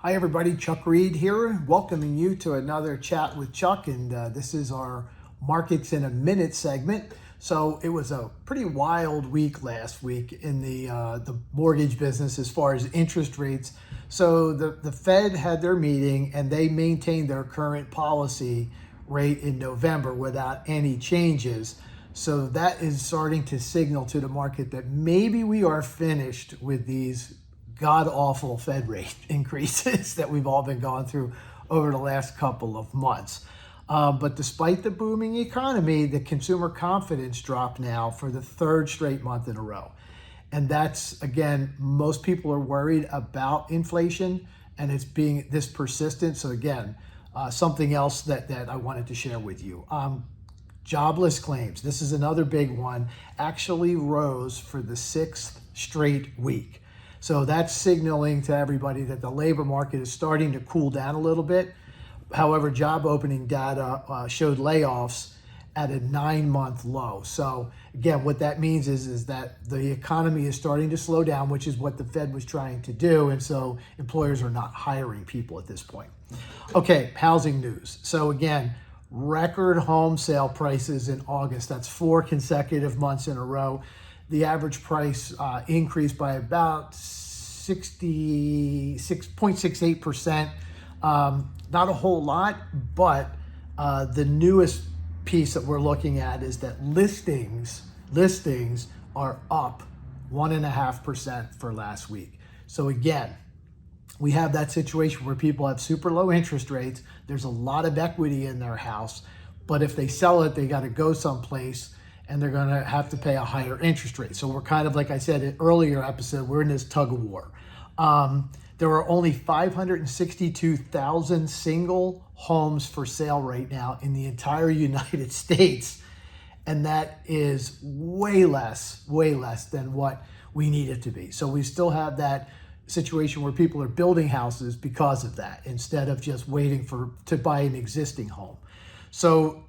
Hi everybody, Chuck Reed here, welcoming you to another chat with Chuck, and this is our Markets in a Minute segment. So it was a pretty wild week last week in the mortgage business as far as interest rates. So the Fed had their meeting and they maintained their current policy rate in November without any changes. So that is starting to signal to the market that maybe we are finished with these god-awful Fed rate increases that we've all been going through over the last couple of months. But despite the booming economy, the consumer confidence dropped now for the third straight month in a row. And that's, again, most people are worried about inflation and it's being this persistent. So again, something else that I wanted to share with you. Jobless claims, this is another big one, actually rose for the sixth straight week. So that's signaling to everybody that the labor market is starting to cool down a little bit. However, job opening data showed layoffs at a 9-month low. So again, what that means is that the economy is starting to slow down, which is what the Fed was trying to do. And so employers are not hiring people at this point. Okay, housing news. So again, record home sale prices in August. That's 4 consecutive months in a row. The average price increased by about 6.68%. Not a whole lot, but the newest piece that we're looking at is that listings are up 1.5% for last week. So again, we have that situation where people have super low interest rates. There's a lot of equity in their house, but if they sell it, they got to go someplace and they're going to have to pay a higher interest rate. So we're kind of, like I said in earlier episode, we're in this tug of war. There are only 562,000 single homes for sale right now in the entire United States. And that is way less than what we need it to be. So we still have that situation where people are building houses because of that, instead of just waiting to buy an existing home. So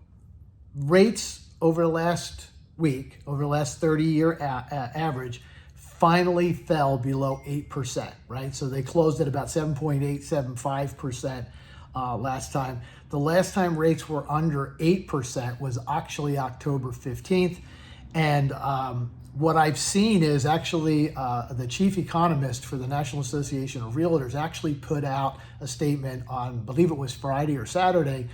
rates over the last week, over the last 30-year average, finally fell below 8%, right? So they closed at about 7.875% last time. The last time rates were under 8% was actually October 15th. And what I've seen is actually the chief economist for the National Association of Realtors actually put out a statement on, I believe it was Friday or Saturday,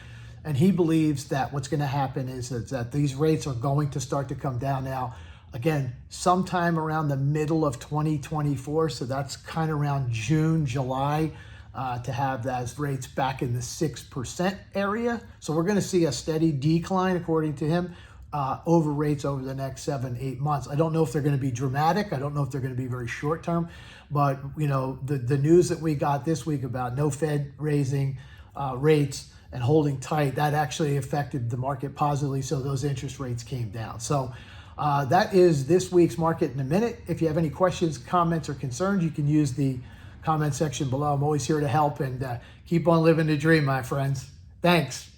and he believes that what's going to happen is that these rates are going to start to come down now, again, sometime around the middle of 2024. So that's kind of around June, July, to have those rates back in the 6% area. So we're going to see a steady decline, according to him, over rates over the next 7-8 months. I don't know if they're going to be dramatic. I don't know if they're going to be very short term, but you know, the news that we got this week about no Fed raising rates and holding tight, that actually affected the market positively. So those interest rates came down. So that is this week's Market in a Minute. If you have any questions, comments, or concerns, you can use the comment section below. I'm always here to help, and keep on living the dream, my friends. Thanks.